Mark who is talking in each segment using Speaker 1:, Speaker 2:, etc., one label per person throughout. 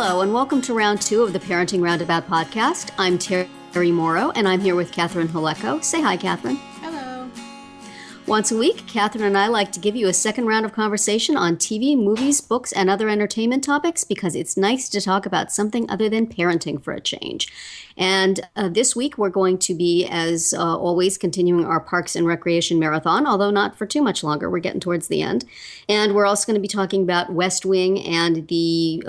Speaker 1: Hello, and welcome to round 2 of the Parenting Roundabout podcast. I'm Terry Morrow, and I'm here with Catherine Haleko. Say hi, Catherine.
Speaker 2: Hello.
Speaker 1: Once a week, Catherine and I like to give you a second round of conversation on TV, movies, books, and other entertainment topics because it's nice to talk about something other than parenting for a change. And this week, we're going to be, as always, continuing our Parks and Recreation marathon, although not for too much longer. We're getting towards the end. And we're also going to be talking about West Wing and the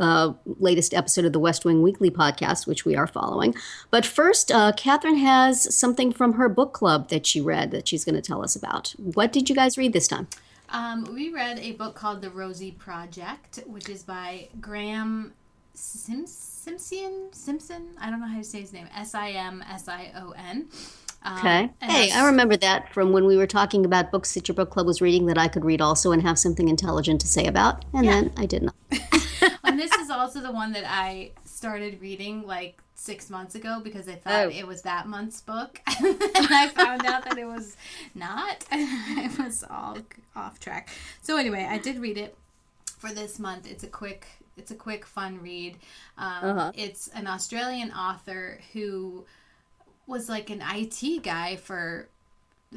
Speaker 1: latest episode of the West Wing Weekly podcast, which we are following. But first, Catherine has something from her book club that she read that she's going to tell us about. What did you guys read this time?
Speaker 2: We read a book called The Rosie Project, which is by Graeme Simpson. I don't know how to say his name. Simsion.
Speaker 1: Okay. Hey, I remember that from when we were talking about books that your book club was reading that I could read also and have something intelligent to say about. And then I did not.
Speaker 2: And this is also the one that I started reading like 6 months ago because I thought it was that month's book. And I found out that it was not. It was all off track. So anyway, I did read it for this month. It's a quick, fun read. It's an Australian author who was like an IT guy for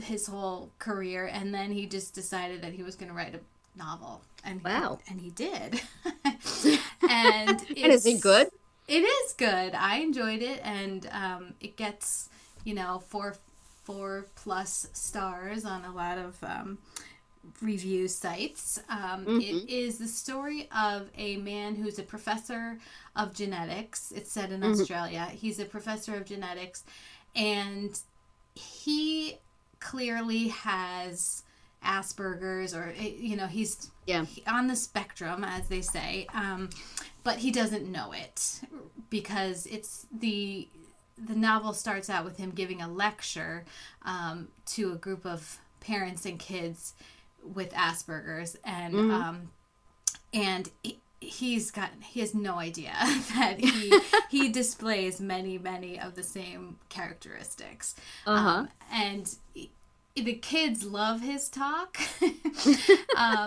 Speaker 2: his whole career, and then he just decided that he was going to write a novel. And he did. And
Speaker 1: is it good?
Speaker 2: It is good. I enjoyed it, and it gets 4+ stars on a lot of review sites. It is the story of a man who's a professor of genetics. It's set in Australia. He's a professor of genetics, and he clearly has Asperger's, or he's on the spectrum, as they say, but he doesn't know it because it's the novel starts out with him giving a lecture to a group of parents and kids with Asperger's, and he has no idea that he displays many of the same characteristics, and the kids love his talk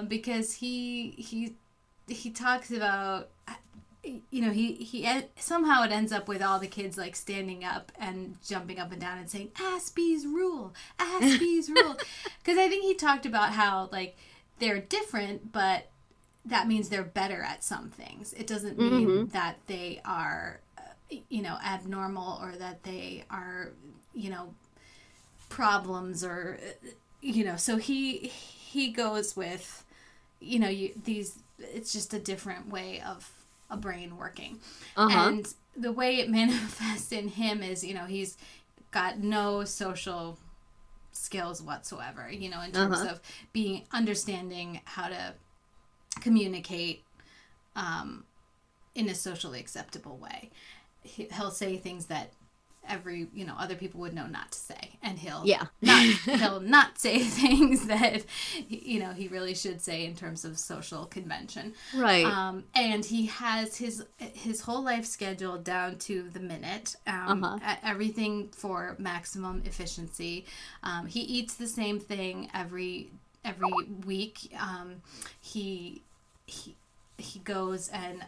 Speaker 2: because he talks about, he somehow it ends up with all the kids like standing up and jumping up and down and saying Aspie's rule, because I think he talked about how like they're different, but that means they're better at some things. It doesn't mean that they are abnormal, or that they are problems, or so he goes with it's just a different way of a brain working, and the way it manifests in him is he's got no social skills whatsoever, in terms of understanding how to communicate in a socially acceptable way. He'll say things that other people would know not to say, and he'll not say things that he really should say in terms of social convention,
Speaker 1: right?
Speaker 2: And he has his whole life scheduled down to the minute, everything for maximum efficiency. He eats the same thing every week. He goes and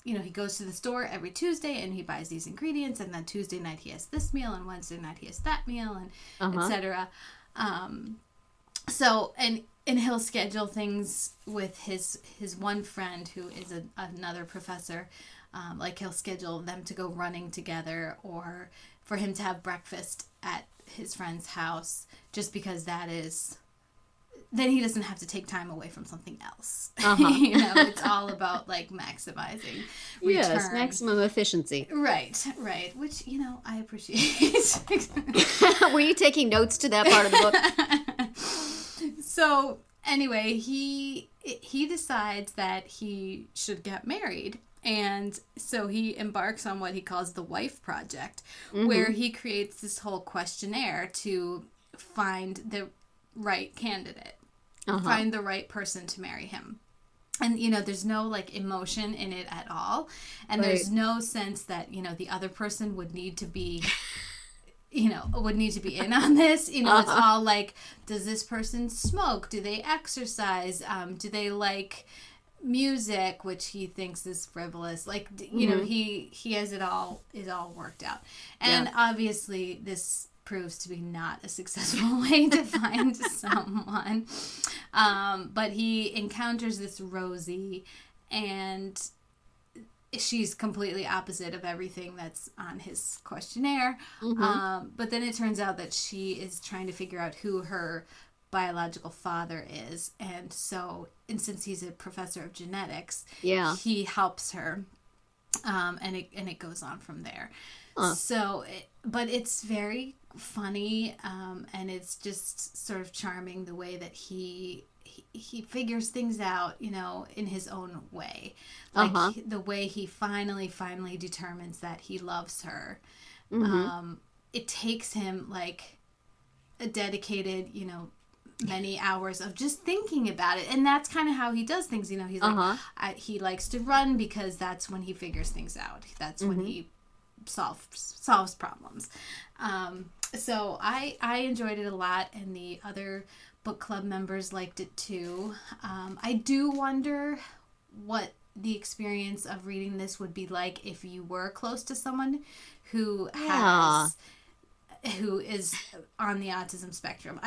Speaker 2: he goes to the store every Tuesday and he buys these ingredients, and then Tuesday night he has this meal, and Wednesday night he has that meal, and etc. So he'll schedule things with his one friend who is another professor. Like he'll schedule them to go running together, or for him to have breakfast at his friend's house, just because then he doesn't have to take time away from something else. It's all about like maximizing return.
Speaker 1: Yes, maximum efficiency.
Speaker 2: Right. Which, I appreciate.
Speaker 1: Were you taking notes to that part of the book?
Speaker 2: So anyway, he decides that he should get married. And so he embarks on what he calls the Wife Project, where he creates this whole questionnaire to find the right candidate. Find the right person to marry him. And, there's no, like, emotion in it at all. And there's no sense that, the other person would need to be, in on this. It's all like, does this person smoke? Do they exercise? Do they like music, which he thinks is frivolous. Like, you know, he has it all worked out. And obviously this proves to be not a successful way to find someone. But he encounters this Rosie, and she's completely opposite of everything that's on his questionnaire. But then it turns out that she is trying to figure out who her biological father is, and since he's a professor of genetics, he helps her, and it goes on from there. But it's very funny, and it's just sort of charming the way that he figures things out, you know, in his own way, like the way he finally determines that he loves her. It takes him like a dedicated, you know, many hours of just thinking about it, and that's kind of how he does things. You know, he's like, he likes to run because that's when he figures things out. That's when he solves problems. So I enjoyed it a lot, and the other book club members liked it too. I do wonder what the experience of reading this would be like if you were close to someone who is on the autism spectrum.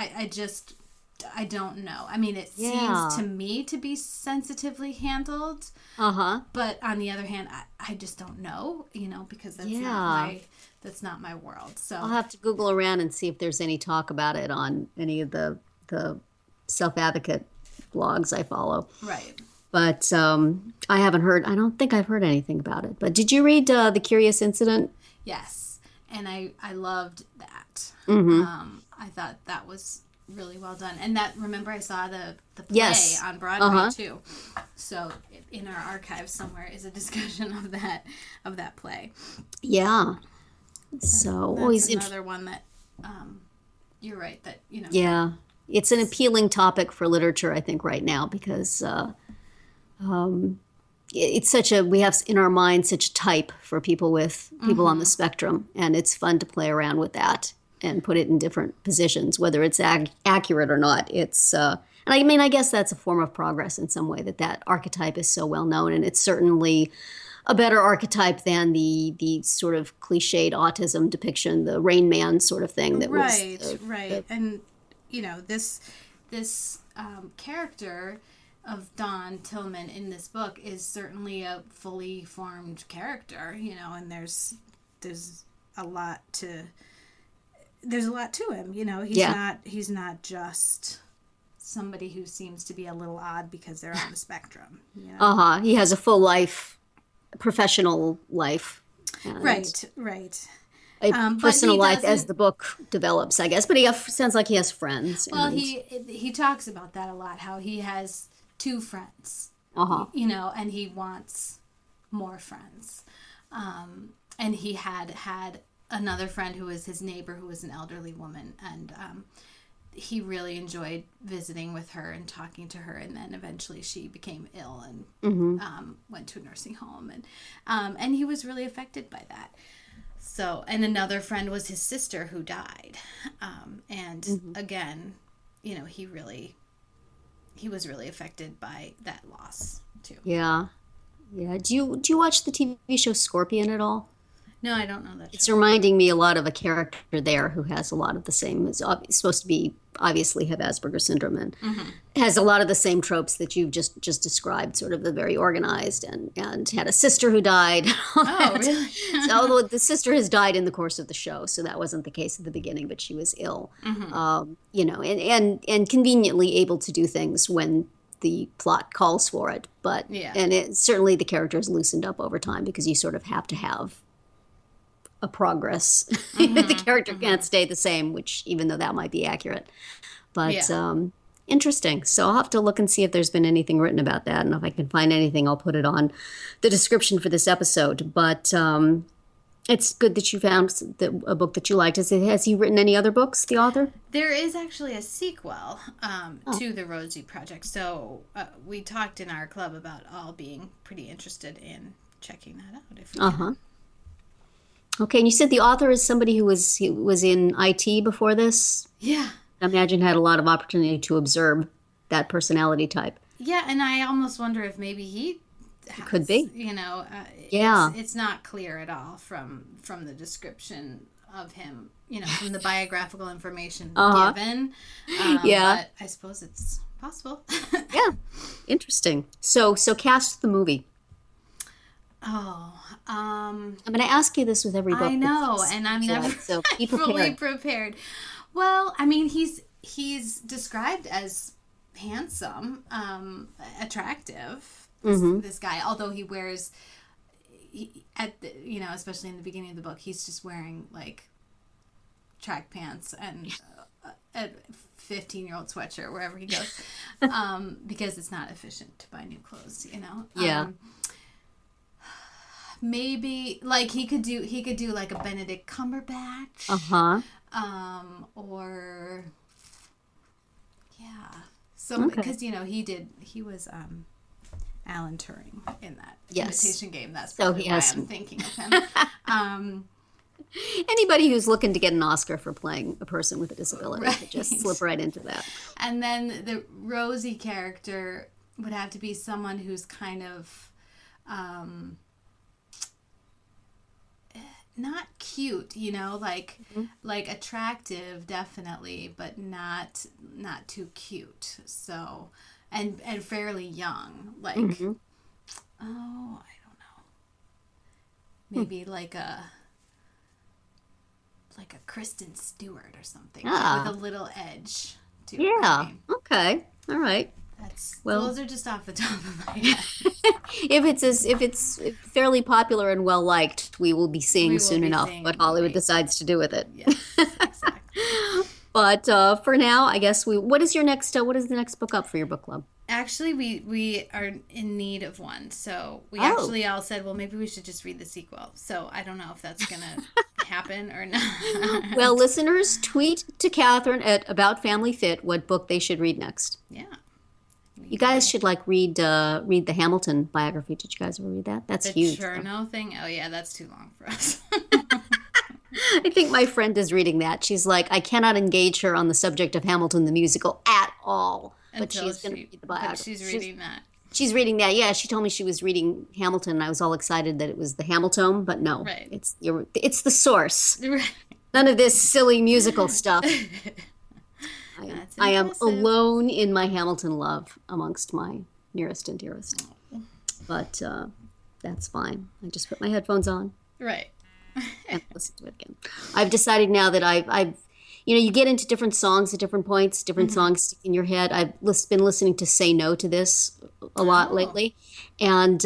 Speaker 2: I don't know. I mean, it seems to me to be sensitively handled. But on the other hand, I just don't know, you know, because that's not my world. So
Speaker 1: I'll have to Google around and see if there's any talk about it on any of the self-advocate blogs I follow.
Speaker 2: Right.
Speaker 1: But I don't think I've heard anything about it. But did you read The Curious Incident?
Speaker 2: Yes. And I loved that. I thought that was really well done. And remember I saw the play on Broadway too. So in our archives somewhere is a discussion of that play.
Speaker 1: Yeah. So
Speaker 2: that's another one that you're right that, you know.
Speaker 1: Yeah. It's an appealing topic for literature, I think, right now, because it's we have in our mind such a type for people on the spectrum, and it's fun to play around with that and put it in different positions, whether it's accurate or not. It's and I mean, I guess that's a form of progress in some way, that archetype is so well known, and it's certainly a better archetype than the sort of cliched autism depiction, the Rain Man sort of thing. That
Speaker 2: right. And you know, this character of Don Tillman in this book is certainly a fully formed character, you know, and there's a lot to him, you know. He's not just somebody who seems to be a little odd because they're on the spectrum, you know?
Speaker 1: He has a full life, professional life.
Speaker 2: Right.
Speaker 1: A personal life as the book develops, I guess. But he sounds like he has friends.
Speaker 2: Well, he talks about that a lot, how he has 2 friends, you know, and he wants more friends. And he had another friend who was his neighbor, who was an elderly woman, and he really enjoyed visiting with her and talking to her, and then eventually she became ill and went to a nursing home, and he was really affected by that. So, and another friend was his sister who died, and again, you know, he was really affected by that loss too.
Speaker 1: Yeah. Do you watch the TV show Scorpion at all?
Speaker 2: No, I don't know that.
Speaker 1: It's reminding me a lot of a character there who has a lot of the same. Is supposed to be obviously have Asperger's syndrome and has a lot of the same tropes that you've just described. Sort of the very organized and had a sister who died.
Speaker 2: Oh, really?
Speaker 1: So the sister has died in the course of the show, so that wasn't the case at the beginning, but she was ill. You know, and conveniently able to do things when the plot calls for it. But certainly the character is loosened up over time because you sort of have to have a progress. The character can't stay the same, which even though that might be accurate. But interesting. So I'll have to look and see if there's been anything written about that. And if I can find anything, I'll put it on the description for this episode. But it's good that you found a book that you liked. Has he written any other books, the author?
Speaker 2: There is actually a sequel to the Rosie Project. So we talked in our club about all being pretty interested in checking that out. If you can.
Speaker 1: Okay, and you said the author is somebody who was in IT before this?
Speaker 2: Yeah.
Speaker 1: I imagine had a lot of opportunity to observe that personality type.
Speaker 2: Yeah, and I almost wonder if maybe he has,
Speaker 1: Could be. Yeah.
Speaker 2: It's not clear at all from the description of him, from the biographical information given.
Speaker 1: Yeah.
Speaker 2: But I suppose it's possible.
Speaker 1: Yeah. Interesting. So cast the movie.
Speaker 2: Oh,
Speaker 1: I'm going to ask you this with every book.
Speaker 2: I know, and I'm never
Speaker 1: so be
Speaker 2: fully prepared. Well, I mean, he's described as handsome, attractive. This guy, although he wears, especially in the beginning of the book, he's just wearing like track pants and a 15-year-old sweatshirt wherever he goes, because it's not efficient to buy new clothes.
Speaker 1: Yeah.
Speaker 2: Maybe like he could do like a Benedict Cumberbatch. Or yeah. So because he was Alan Turing in that imitation game. That's probably why I'm thinking of him.
Speaker 1: Anybody who's looking to get an Oscar for playing a person with a disability could just slip right into that.
Speaker 2: And then the Rosie character would have to be someone who's kind of not cute, like attractive, definitely, but not too cute. So, and fairly young, like, I don't know, maybe like a Kristen Stewart or something, with a little edge to it.
Speaker 1: Yeah. Okay. All right.
Speaker 2: Those are just off the top of my head.
Speaker 1: If it's fairly popular and well liked, we will be seeing soon enough what Hollywood decides to do with it.
Speaker 2: Yes, exactly.
Speaker 1: But for now, I guess what is the next book up for your book club?
Speaker 2: Actually, we are in need of one. So we actually all said, well, maybe we should just read the sequel. So I don't know if that's going to happen or not.
Speaker 1: Well, listeners, tweet to Catherine at About Family Fit what book they should read next.
Speaker 2: Yeah.
Speaker 1: You guys should read the Hamilton biography. Did you guys ever read that? That's huge.
Speaker 2: The Chernow thing? Oh, yeah, that's too long for us.
Speaker 1: I think my friend is reading that. She's like, I cannot engage her on the subject of Hamilton the musical at all. But she's going to read the biography.
Speaker 2: But she's reading that.
Speaker 1: She's reading that. Yeah, she told me she was reading Hamilton, and I was all excited that it was the Hamiltone, but no.
Speaker 2: Right.
Speaker 1: It's the source.
Speaker 2: Right.
Speaker 1: None of this silly musical stuff. I am alone in my Hamilton love amongst my nearest and dearest. But that's fine. I just put my headphones on.
Speaker 2: Right.
Speaker 1: And listen to it again. I've decided now that I've you get into different songs at different points, different songs stick in your head. I've been listening to Say No to This a lot lately. And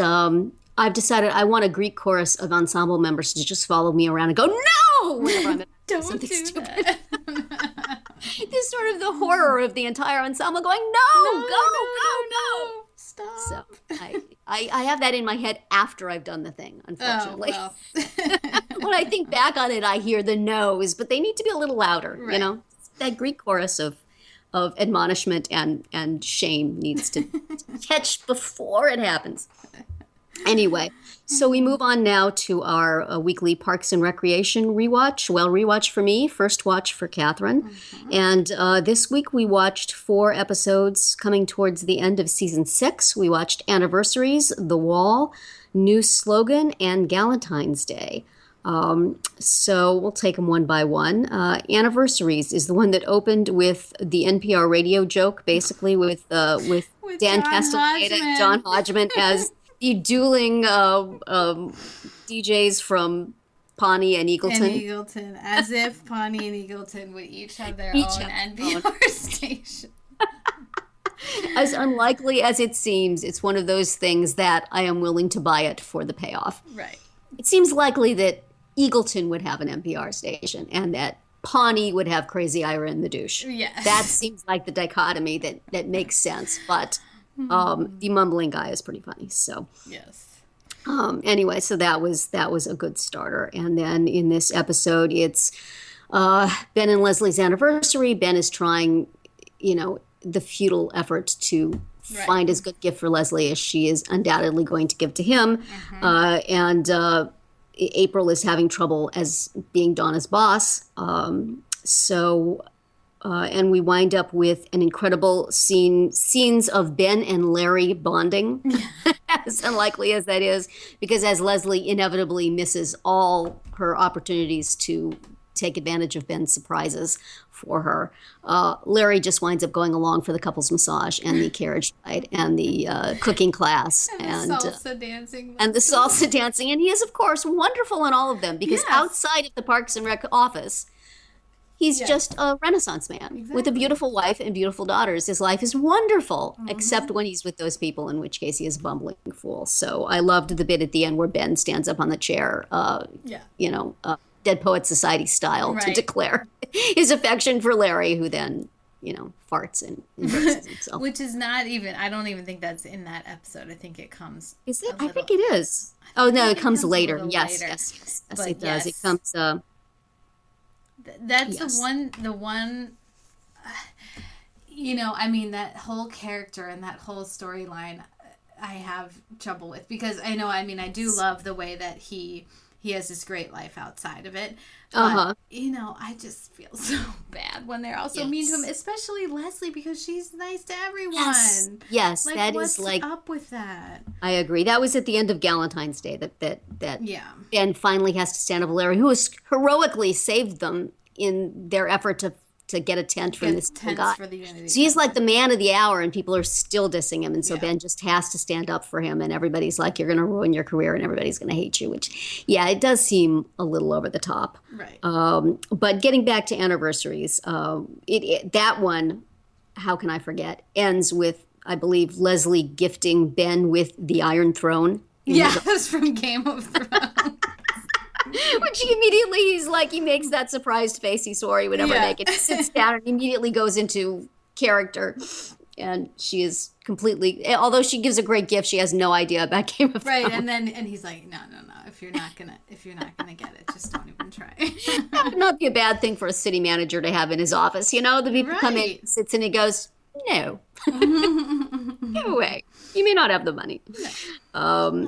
Speaker 1: I've decided I want a Greek chorus of ensemble members to just follow me around and go, no! Whenever I'm
Speaker 2: Don't
Speaker 1: something
Speaker 2: do
Speaker 1: stupid.
Speaker 2: that.
Speaker 1: There's sort of the horror of the entire ensemble going, no.
Speaker 2: Stop.
Speaker 1: So I have that in my head after I've done the thing, unfortunately.
Speaker 2: Oh, well.
Speaker 1: When I think back on it, I hear the no's, but they need to be a little louder,
Speaker 2: right.
Speaker 1: That Greek chorus of admonishment and shame needs to catch before it happens. Anyway, so we move on now to our weekly Parks and Recreation rewatch. Well, rewatch for me, first watch for Catherine. And this week we watched 4 episodes coming towards the end of season 6. We watched Anniversaries, The Wall, New Slogan, and Galentine's Day. So we'll take them one by one. Anniversaries is the one that opened with the NPR radio joke, basically with Dan Castellaneta and John Hodgman as the dueling DJs from Pawnee and Eagleton.
Speaker 2: As if Pawnee and Eagleton would each have their own NPR station.
Speaker 1: As unlikely as it seems, it's one of those things that I am willing to buy it for the payoff.
Speaker 2: Right.
Speaker 1: It seems likely that Eagleton would have an NPR station and that Pawnee would have Crazy Ira and the Douche.
Speaker 2: Yes.
Speaker 1: That seems like the dichotomy that makes sense, but the mumbling guy is pretty funny. So
Speaker 2: yes.
Speaker 1: Anyway, so that was a good starter. And then in this episode, it's Ben and Leslie's anniversary. Ben is trying, the futile effort to find as good a gift for Leslie as she is undoubtedly going to give to him. And April is having trouble as being Donna's boss. So and we wind up with an incredible scenes of Ben and Larry bonding, as unlikely as that is, because as Leslie inevitably misses all her opportunities to take advantage of Ben's surprises for her, Larry just winds up going along for the couple's massage and the carriage ride and the cooking class
Speaker 2: and the salsa dancing.
Speaker 1: And the salsa dancing. And he is, of course, wonderful in all of them, because outside of the Parks and Rec office, he's just a Renaissance man with a beautiful wife and beautiful daughters. His life is wonderful, except when he's with those people, in which case he is a bumbling fool. So I loved the bit at the end where Ben stands up on the chair, Dead Poet Society style, to declare his affection for Larry, who then, farts and embraces himself.
Speaker 2: Which is not even, I don't even think that's in that episode. I think it comes.
Speaker 1: Is it? I think it is. Oh, no, it comes later. Yes, it does. It comes.
Speaker 2: That's the one, that whole character and that whole storyline I have trouble with, because I do love the way that he has this great life outside of it. But, I just feel so bad when they're also mean to him, especially Leslie, because she's nice to everyone.
Speaker 1: Yes,
Speaker 2: that is what's up with that?
Speaker 1: I agree. That was at the end of Galentine's Day that Ben finally has to stand up to Larry, who has heroically saved them in their effort to get a tent from this guy.
Speaker 2: For the Unity
Speaker 1: so he's like the man of the hour, and people are still dissing him. And so Ben just has to stand up for him, and everybody's like, you're going to ruin your career and everybody's going to hate you, which, it does seem a little over the top.
Speaker 2: Right.
Speaker 1: But getting back to Anniversaries, that one, how can I forget, ends with, I believe, Leslie gifting Ben with the Iron Throne.
Speaker 2: Yes, from Game of Thrones.
Speaker 1: Which he makes that surprised face he swore he would never make it. He sits down and immediately goes into character. And she is completely, although she gives a great gift, she has no idea about Game of Thrones.
Speaker 2: Right, and he's like, no, if you're not gonna get it, just don't even try.
Speaker 1: That would not be a bad thing for a city manager to have in his office. The people come in, sits and he goes, no. Go away. You may not have the money. No.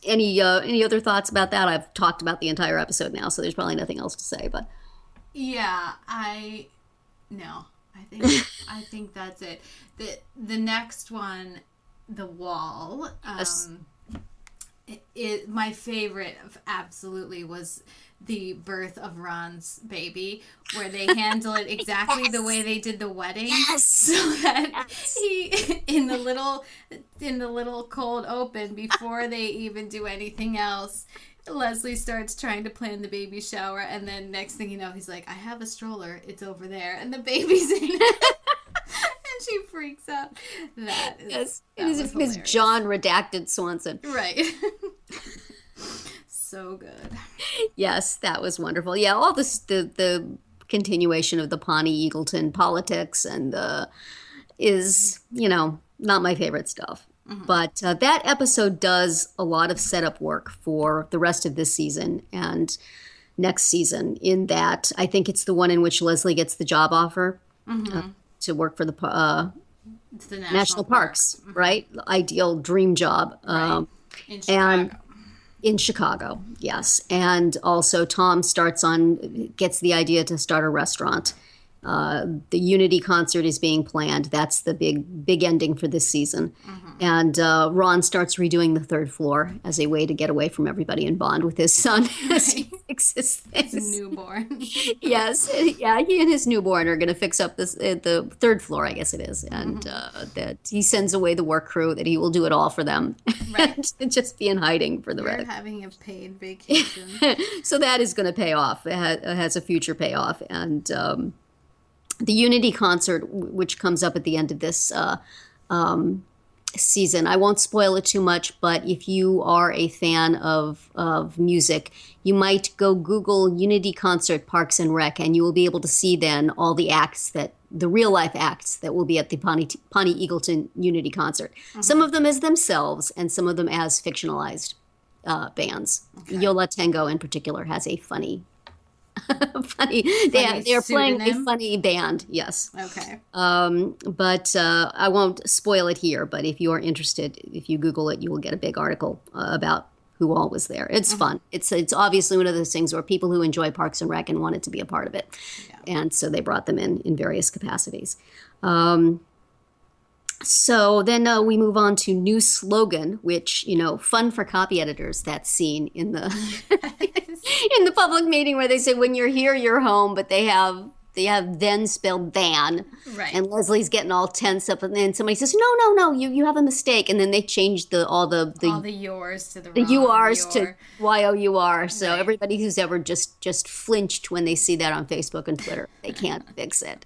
Speaker 1: Any other thoughts about that? I've talked about the entire episode now, so there's probably nothing else to say. But
Speaker 2: I think that's it. The next one, The Wall. My favorite absolutely was the birth of Ron's baby, where they handle it exactly the way they did the wedding, so that he in the little cold open, before they even do anything else, Leslie starts trying to plan the baby shower, and then next thing you know, he's like, I have a stroller, it's over there, and the baby's in it. And she freaks out.
Speaker 1: It is Miss John Redacted Swanson.
Speaker 2: Right. So good.
Speaker 1: Yes, that was wonderful. Yeah, all this the continuation of the Pawnee Eagleton politics and is not my favorite stuff. Mm-hmm. But that episode does a lot of setup work for the rest of this season and next season. In that, I think it's the one in which Leslie gets the job offer to work for the national parks, mm-hmm. right? Ideal dream job.
Speaker 2: Right. In Chicago.
Speaker 1: In Chicago, yes. And also Tom gets the idea to start a restaurant. The Unity concert is being planned. That's the big ending for this season. Mm-hmm. And Ron starts redoing the third floor as a way to get away from everybody and bond with his son as he fixes things.
Speaker 2: His newborn.
Speaker 1: Yes. Yeah, he and his newborn are going to fix up the third floor, I guess it is. And that he sends away the work crew, that he will do it all for them. Right. And just be in hiding for the rest.
Speaker 2: We're having a paid vacation.
Speaker 1: So that is going to pay off. It has a future payoff. And the Unity concert, which comes up at the end of this season, I won't spoil it too much, but if you are a fan of music, you might go Google Unity Concert Parks and Rec, and you will be able to see then all the real life acts that will be at the Pawnee Eagleton Unity concert. Mm-hmm. Some of them as themselves, and some of them as fictionalized bands. Okay. Yola Tango in particular has a funny they're playing a funny band, yes.
Speaker 2: Okay.
Speaker 1: But I won't spoil it here, but if you are interested, if you Google it, you will get a big article about who all was there. It's fun. It's obviously one of those things where people who enjoy Parks and Rec and wanted to be a part of it. Yeah. And so they brought them in various capacities. So then we move on to new slogan, which, fun for copy editors, that scene in the in the public meeting where they say, when you're here, you're home, but they have then spelled than. Right. And Leslie's getting all tense up, and then somebody says, no, you have a mistake. And then they change all the
Speaker 2: yours to the
Speaker 1: URs to YOUR. So everybody who's ever just flinched when they see that on Facebook and Twitter, they can't fix it.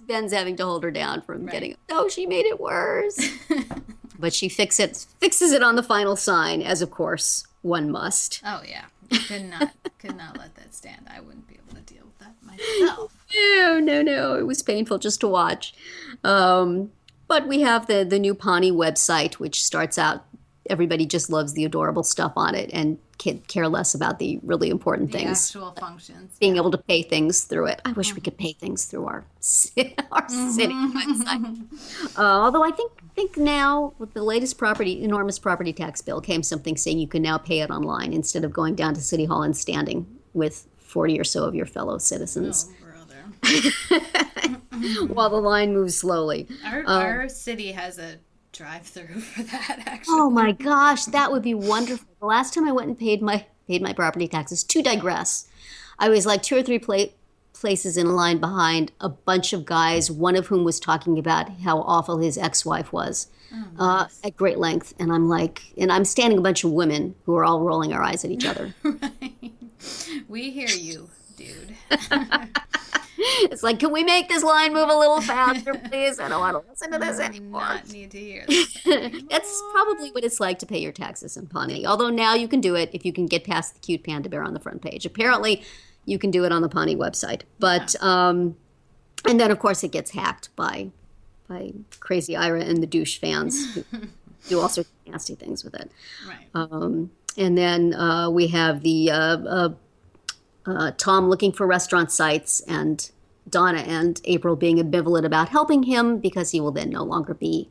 Speaker 1: Ben's having to hold her down from getting, she made it worse. But she fixes it on the final sign, as of course one must.
Speaker 2: Oh yeah. Could not let that stand. I wouldn't be able to deal with that myself.
Speaker 1: No. It was painful just to watch. But we have the new Pawnee website, which starts out, everybody just loves the adorable stuff on it and care less about the really important things.
Speaker 2: The actual functions.
Speaker 1: Being able to pay things through it. I wish we could pay things through our city website. Although I think now with the latest enormous property tax bill came something saying you can now pay it online instead of going down to City Hall and standing with 40 or so of your fellow citizens.
Speaker 2: Oh, brother.
Speaker 1: While the line moves slowly.
Speaker 2: Our city has a drive-through for that, actually.
Speaker 1: Oh my gosh, that would be wonderful. The last time I went and paid my property taxes, to digress, I was like 2 or 3 places in line behind a bunch of guys, one of whom was talking about how awful his ex-wife was at great length. And I'm standing a bunch of women who are all rolling our eyes at each other.
Speaker 2: Right. We hear you, dude.
Speaker 1: It's like, can we make this line move a little faster, please? I don't want to listen to this anymore.
Speaker 2: Not need to hear this.
Speaker 1: That's probably what it's like to pay your taxes in Pawnee. Although now you can do it if you can get past the cute panda bear on the front page. Apparently, you can do it on the Pawnee website. But and then of course it gets hacked by Crazy Ira and the douche fans who do all sorts of nasty things with it.
Speaker 2: Right.
Speaker 1: And then we have the Tom looking for restaurant sites, and Donna and April being ambivalent about helping him because he will then no longer be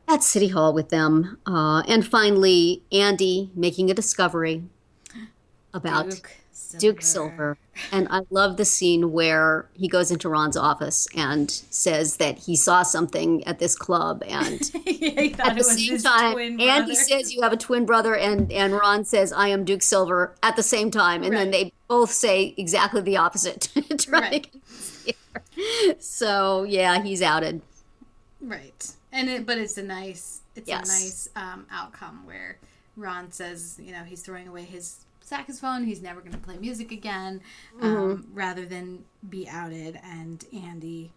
Speaker 1: at City Hall with them. And finally, Andy making a discovery about Duke Silver. And I love the scene where he goes into Ron's office and says that he saw something at this club, and
Speaker 2: he thought at the same time,
Speaker 1: Andy says you have a twin brother, and Ron says I am Duke Silver at the same time, and then they both say exactly the opposite. So yeah, he's outed.
Speaker 2: Right, but it's a nice outcome where Ron says, he's throwing away his saxophone, he's never going to play music again, rather than be outed, and Andy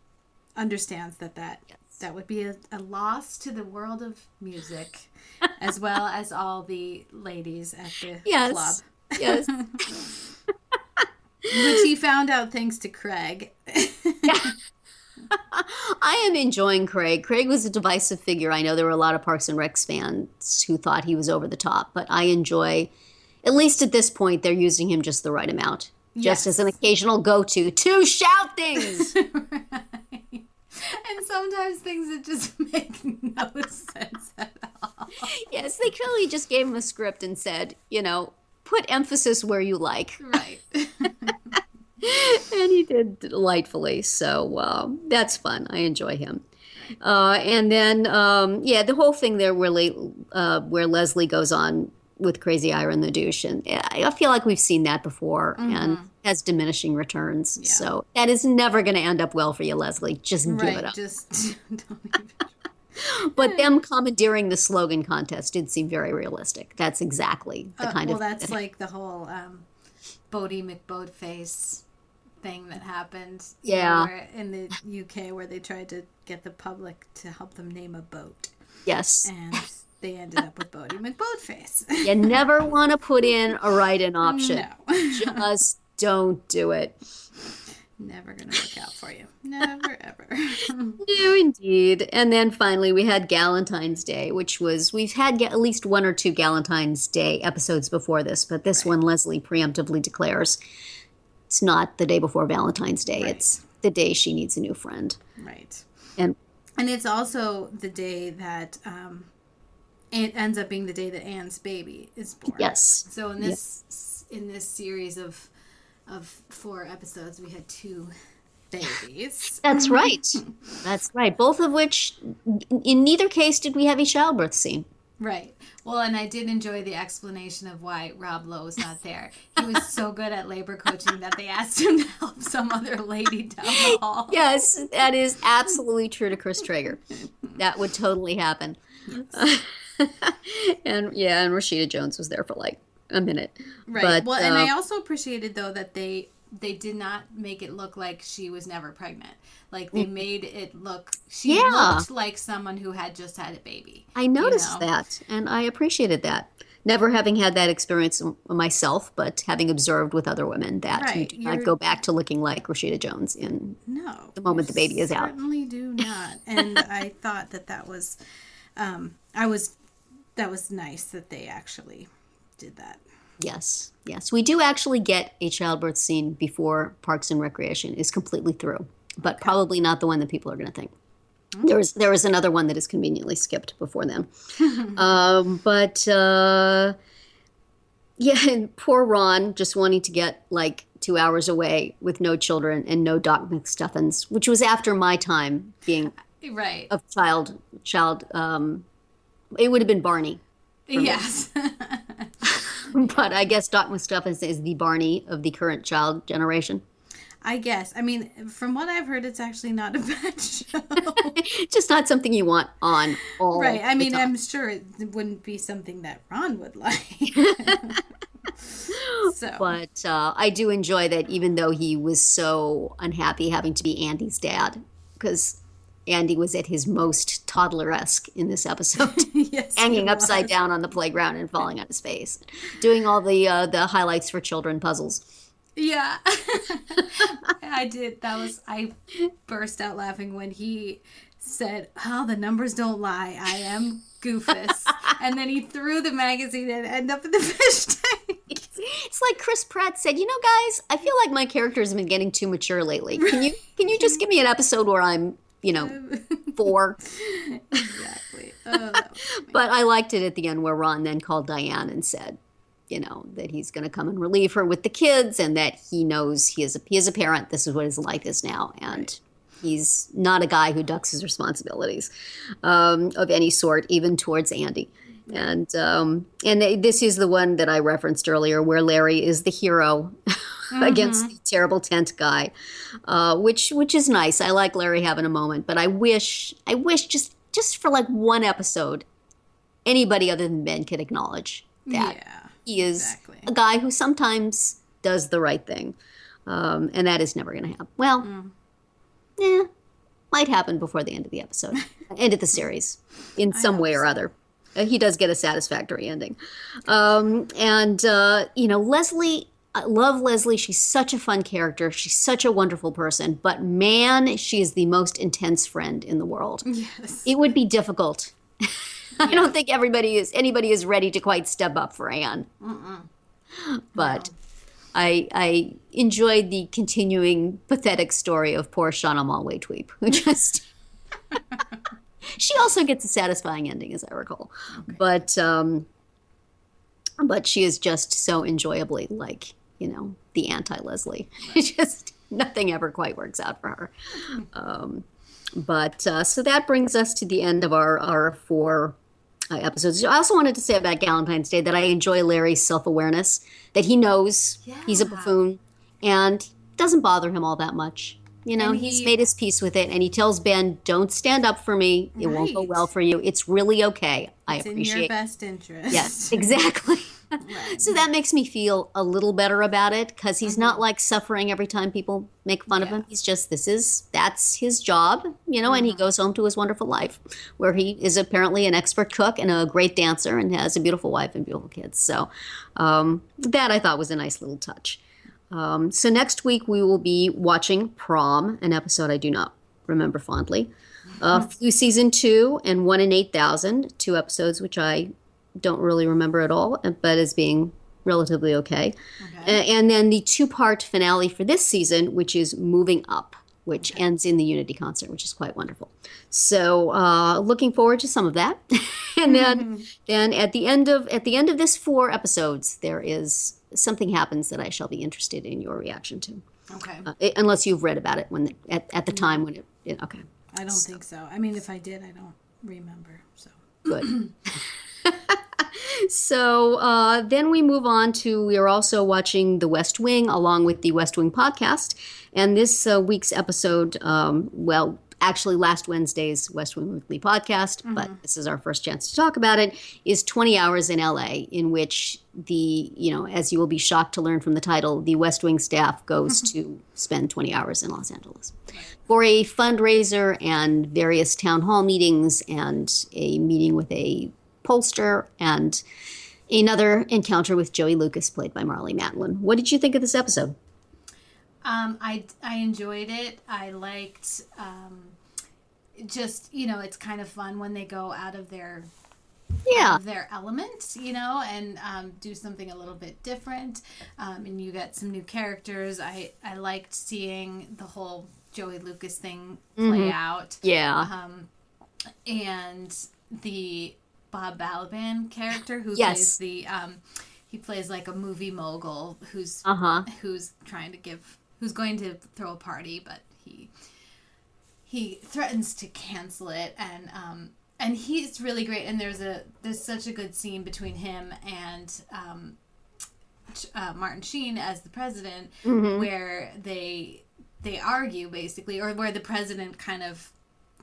Speaker 2: understands that would be a loss to the world of music, as well as all the ladies at the club.
Speaker 1: Yes.
Speaker 2: Which he found out thanks to Craig.
Speaker 1: I am enjoying Craig. Craig was a divisive figure. I know there were a lot of Parks and Rec fans who thought he was over the top, but I enjoy, at least at this point, they're using him just the right amount. Just as an occasional go-to to shout things.
Speaker 2: Right. And sometimes things that just make no sense at all.
Speaker 1: Yes, they clearly just gave him a script and said, put emphasis where you like.
Speaker 2: Right.
Speaker 1: And he did delightfully. So that's fun. I enjoy him. And then, the whole thing there where Leslie goes on with Crazy Ira and the douche. And I feel like we've seen that before and has diminishing returns. Yeah. So that is never going to end up well for you, Leslie. Just give it up.
Speaker 2: Just don't even.
Speaker 1: But them commandeering the slogan contest did seem very realistic. That's exactly the kind of...
Speaker 2: Well, that's like the whole Bodie McBoatface thing that happened in the UK, where they tried to get the public to help them name a boat.
Speaker 1: Yes.
Speaker 2: And they ended up with Bodie McBoatface.
Speaker 1: You never want to put in a write-in option.
Speaker 2: No.
Speaker 1: Just don't do it.
Speaker 2: Never going to work out for you. Never, ever.
Speaker 1: No, indeed. And then finally we had Galentine's Day, which was, we've had at least 1 or 2 Galentine's Day episodes before this, but this one Leslie preemptively declares it's not the day before Valentine's Day. Right. It's the day she needs a new friend.
Speaker 2: Right.
Speaker 1: And
Speaker 2: it's also the day that it ends up being the day that Anne's baby is born.
Speaker 1: Yes.
Speaker 2: So in this series of 4 episodes, we had 2 babies.
Speaker 1: That's right. That's right. Both of which, in neither case did we have a childbirth scene.
Speaker 2: Right. Well, and I did enjoy the explanation of why Rob Lowe was not there. He was so good at labor coaching that they asked him to help some other lady down the hall.
Speaker 1: Yes, that is absolutely true to Chris Traeger. That would totally happen. Yes. And Rashida Jones was there for like a minute.
Speaker 2: Right.
Speaker 1: But,
Speaker 2: well, and I also appreciated, though, that they did not make it look like she was never pregnant. Like, they made it look, she looked like someone who had just had a baby.
Speaker 1: I noticed that, and I appreciated that. Never having had that experience myself, but having observed with other women that you do not go back to looking like Rashida Jones in the moment the baby is out.
Speaker 2: Certainly do not. And I thought that was, that was nice that they actually did that.
Speaker 1: Yes. We do actually get a childbirth scene before Parks and Recreation is completely through, but probably not the one that people are going to think. There was another one that is conveniently skipped before then. And poor Ron just wanting to get like 2 hours away with no children and no Doc McStuffins, which was after my time being of child. It would have been Barney.
Speaker 2: Yes.
Speaker 1: But I guess Doc McStuffins is the Barney of the current child generation.
Speaker 2: I guess. I mean, from what I've heard, it's actually not a bad show.
Speaker 1: Just not something you want on all
Speaker 2: right. I mean,
Speaker 1: the time.
Speaker 2: I'm sure it wouldn't be something that Ron would like.
Speaker 1: But I do enjoy that, even though he was so unhappy having to be Andy's dad, because Andy was at his most toddler-esque in this episode.
Speaker 2: Yes,
Speaker 1: hanging upside down on the playground and falling on his face, doing all the highlights for children puzzles.
Speaker 2: Yeah. I did. I burst out laughing when he said, "Oh, the numbers don't lie. I am Goofus." And then he threw the magazine and ended up in the fish tank.
Speaker 1: It's like Chris Pratt said, guys, I feel like my characters have been getting too mature lately. Can you just give me an episode where I'm 4?
Speaker 2: Exactly.
Speaker 1: But I liked it at the end where Ron then called Diane and said, that he's going to come and relieve her with the kids, and that he knows he is a parent. This is what his life is now. And he's not a guy who ducks his responsibilities of any sort, even towards Andy. And this is the one that I referenced earlier, where Larry is the hero against the terrible tent guy, which is nice. I like Larry having a moment, but I wish just for like one episode, anybody other than Ben could acknowledge that he is a guy who sometimes does the right thing, and that is never going to happen. Well, might happen before the end of the episode, end of the series, in some way or other. He does get a satisfactory ending. Leslie, I love Leslie. She's such a fun character. She's such a wonderful person. But man, she is the most intense friend in the world.
Speaker 2: Yes.
Speaker 1: It would be difficult. I don't think anybody is ready to quite step up for Anne. But I enjoyed the continuing pathetic story of poor Shauna Malwae-Tweep, who just... She also gets a satisfying ending, as I recall. Okay. But she is just so enjoyably like, the anti-Leslie. Right. Just nothing ever quite works out for her. So that brings us to the end of our 4 episodes. I also wanted to say about Galentine's Day that I enjoy Larry's self-awareness, that he knows he's a buffoon, and it doesn't bother him all that much. He's made his peace with it, and he tells Ben, "Don't stand up for me. It won't go well for you. It's really okay. I appreciate
Speaker 2: it's in your best interest."
Speaker 1: Yes, exactly. Right. So that makes me feel a little better about it, because he's not like suffering every time people make fun of him. He's just, that's his job, and he goes home to his wonderful life, where he is apparently an expert cook and a great dancer and has a beautiful wife and beautiful kids. So that I thought was a nice little touch. So next week we will be watching Prom, an episode I do not remember fondly. Flu Season 2 and 1 in 8,000, 2 episodes which I don't really remember at all, but as being relatively okay. And then the 2-part finale for this season, which is Moving Up, which ends in the Unity concert, which is quite wonderful. So looking forward to some of that. And then at the end of this 4 episodes, there is something happens that I shall be interested in your reaction to.
Speaker 2: Okay.
Speaker 1: Unless you've read about it when at the time when it okay.
Speaker 2: I don't think so. I mean, if I did, I don't remember. So
Speaker 1: good. So then we move on to, we are also watching The West Wing along with the West Wing podcast. And this week's episode, actually last Wednesday's West Wing Weekly podcast, but this is our first chance to talk about it, is 20 Hours in LA, in which as you will be shocked to learn from the title, the West Wing staff goes to spend 20 hours in Los Angeles for a fundraiser and various town hall meetings and a meeting with a pollster and another encounter with Joey Lucas, played by Marlee Matlin. What did you think of this episode?
Speaker 2: I enjoyed it. I liked it's kind of fun when they go out of their element, and do something a little bit different. And you get some new characters. I liked seeing the whole Joey Lucas thing play out.
Speaker 1: Yeah.
Speaker 2: And the Bob Balaban character who
Speaker 1: yes.
Speaker 2: plays he plays like a movie mogul who's going to throw a party, but he threatens to cancel it, and he's really great. And there's such a good scene between him and Martin Sheen as the president, where they argue basically, or where the president kind of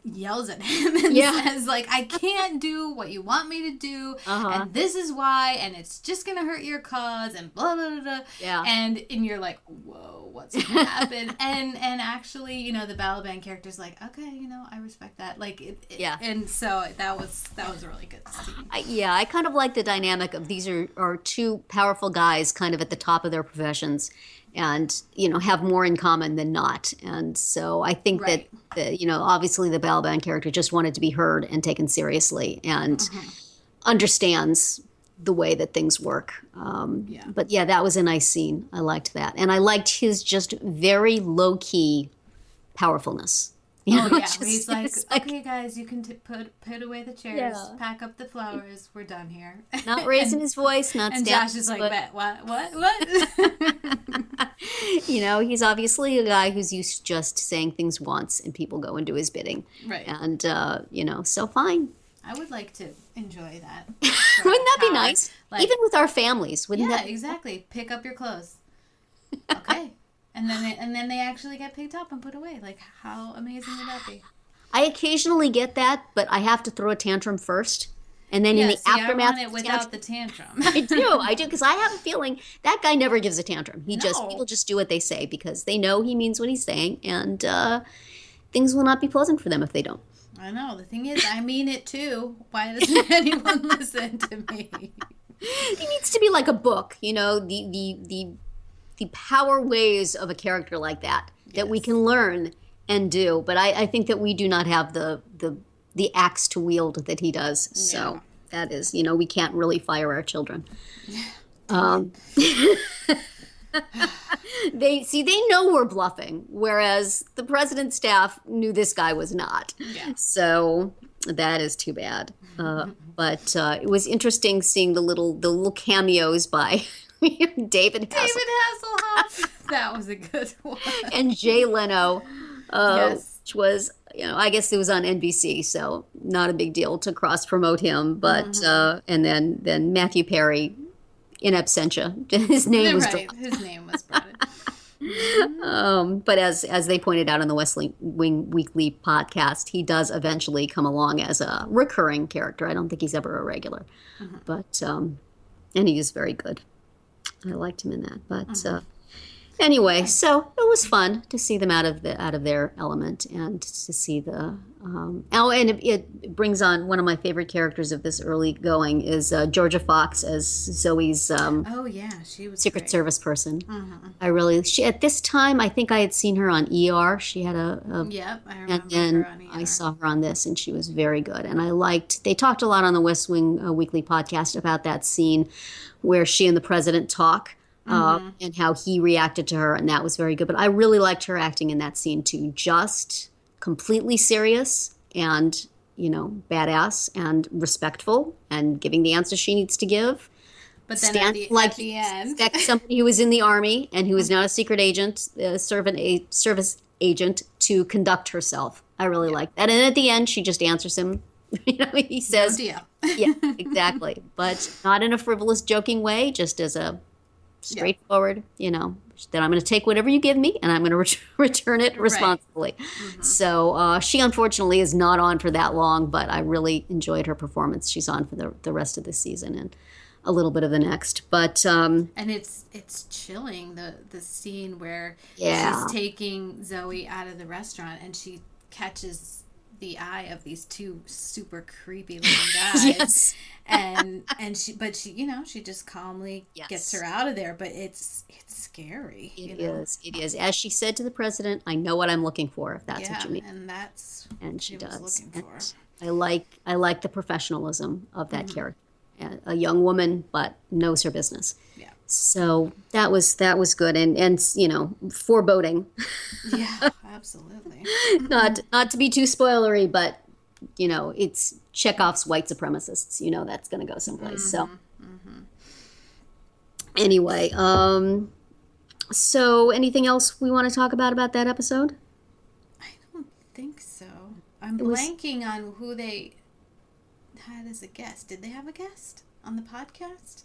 Speaker 2: yells at him and says, like, I can't do what you want me to do, and this is why, and it's just gonna hurt your cause, and blah blah blah, blah. Yeah. And you're like, whoa, what's gonna happen? and actually, the Balaban character's like, okay, I respect that, like and so that was a really good scene.
Speaker 1: I kind of like the dynamic of these are two powerful guys kind of at the top of their professions, and have more in common than not. And so I think that obviously the Balaban character just wanted to be heard and taken seriously, and understands the way that things work. But that was a nice scene. I liked that, and I liked his just very low key powerfulness.
Speaker 2: He's like, okay, guys, you can put away the chairs, pack up the flowers. We're done here.
Speaker 1: Not raising his voice, not
Speaker 2: and
Speaker 1: stamping.
Speaker 2: Josh is like, what?
Speaker 1: He's obviously a guy who's used to just saying things once, and people go and do his bidding.
Speaker 2: Right.
Speaker 1: And so fine.
Speaker 2: I would like to enjoy that.
Speaker 1: Wouldn't that be nice? Even with our families, wouldn't that?
Speaker 2: Yeah, exactly. Pick up your clothes. Okay. And then they actually get picked up and put away. Like, how amazing would that be?
Speaker 1: I occasionally get that, but I have to throw a tantrum first. And then in the aftermath,
Speaker 2: I want it without the tantrum.
Speaker 1: I do, because I have a feeling that guy never gives a tantrum. People just do what they say because they know he means what he's saying, and things will not be pleasant for them if they don't.
Speaker 2: I know. The thing is, I mean it too. Why doesn't anyone listen to me?
Speaker 1: He needs to be like a book, the power ways of a character like that we can learn and do. But I think that we do not have the axe to wield that he does. So that is, we can't really fire our children. They know we're bluffing, whereas the president's staff knew this guy was not. Yeah. So that is too bad. But it was interesting seeing the little cameos by David
Speaker 2: Hasselhoff. That was a good one.
Speaker 1: And Jay Leno, which was, I guess it was on NBC, so not a big deal to cross-promote him. But and then Matthew Perry in absentia. His name was dropped.
Speaker 2: His name was brought in.
Speaker 1: But as they pointed out on the West Wing Weekly podcast, he does eventually come along as a recurring character. I don't think he's ever a regular. But and he is very good. I liked him in that, but anyway, so it was fun to see them out of their element, and to see the and it brings on one of my favorite characters of this early going is Georgia Fox as Zoe's
Speaker 2: she was
Speaker 1: Secret
Speaker 2: great.
Speaker 1: Service person. She at this time I think I had seen her on ER. She had
Speaker 2: I remember
Speaker 1: and then
Speaker 2: her on ER.
Speaker 1: I saw her on this, and she was very good. And they talked a lot on the West Wing Weekly podcast about that scene where she and the president talk, and how he reacted to her, and that was very good. But I really liked her acting in that scene too, just completely serious and badass and respectful and giving the answer she needs to give.
Speaker 2: But then at the end,
Speaker 1: somebody who was in the army and who is not a secret agent, service agent, to conduct herself. I really like that. And at the end, she just answers him. He says,
Speaker 2: no deal.
Speaker 1: Yeah, exactly. But not in a frivolous, joking way, just as a straightforward, that I'm going to take whatever you give me and I'm going to return it responsibly. Right. So she unfortunately is not on for that long, but I really enjoyed her performance. She's on for the rest of the season and a little bit of the next. But
Speaker 2: and it's chilling, the scene where she's taking Zoe out of the restaurant and she catches the eye of these two super creepy looking guys.
Speaker 1: Yes.
Speaker 2: and she just calmly gets her out of there, but it's scary.
Speaker 1: It is. As she said to the president, I know what I'm looking for, if that's what you mean.
Speaker 2: And that's
Speaker 1: and she does.
Speaker 2: Looking for.
Speaker 1: I like the professionalism of that character. A young woman, but knows her business. Yeah. So that was good and foreboding.
Speaker 2: Yeah, absolutely.
Speaker 1: Not to be too spoilery, but it's Chekhov's white supremacists. That's going to go someplace. So anyway, so anything else we want to talk about that episode?
Speaker 2: I don't think so. I'm blanking on who they had as a guest. Did they have a guest on the podcast?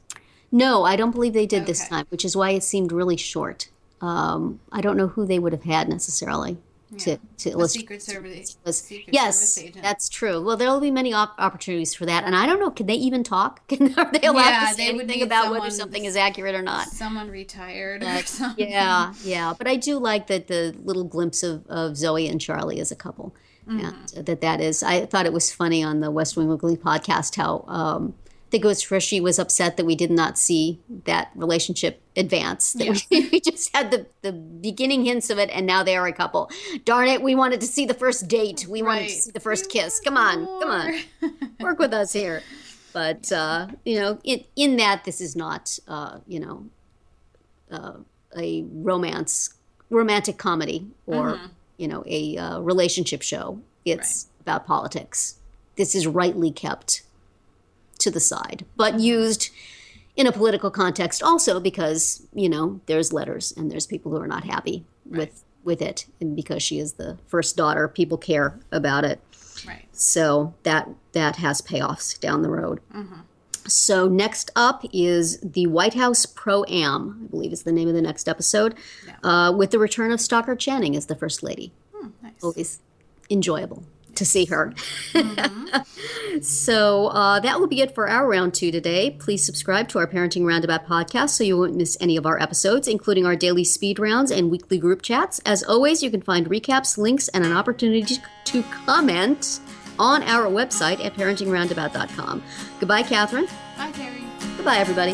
Speaker 1: No, I don't believe they did this time, which is why it seemed really short. I don't know who they would have had necessarily to
Speaker 2: Secret Service agent.
Speaker 1: That's true. Well, there'll be many opportunities for that, and I don't know. Can they even talk? Are they allowed to say anything about whether something is accurate or not?
Speaker 2: Someone retired or something.
Speaker 1: Yeah. But I do like that the little glimpse of Zoe and Charlie as a couple. And that is, I thought it was funny on the West Wing Weekly podcast how I think it was Trish was upset that we did not see that relationship advance. That we just had the beginning hints of it, and now they are a couple. Darn it, we wanted to see the first date. We wanted to see the first kiss. Come on. Work with us here. But, in that this is not, a romantic comedy or, a relationship show. It's about politics. This is rightly kept to the side, but used in a political context also because, there's letters and there's people who are not happy with it. And because she is the first daughter, people care about it.
Speaker 2: Right.
Speaker 1: So that has payoffs down the road. So next up is the White House Pro-Am, I believe is the name of the next episode, with the return of Stockard Channing as the First Lady.
Speaker 2: Nice.
Speaker 1: Always enjoyable to see her. So that will be it for our round 2 today. Please subscribe to our Parenting Roundabout podcast so you won't miss any of our episodes, including our daily speed rounds and weekly group chats. As always, you can find recaps, links, and an opportunity to comment on our website at parentingroundabout.com. Goodbye, Catherine.
Speaker 2: Bye, Terry.
Speaker 1: Goodbye, everybody.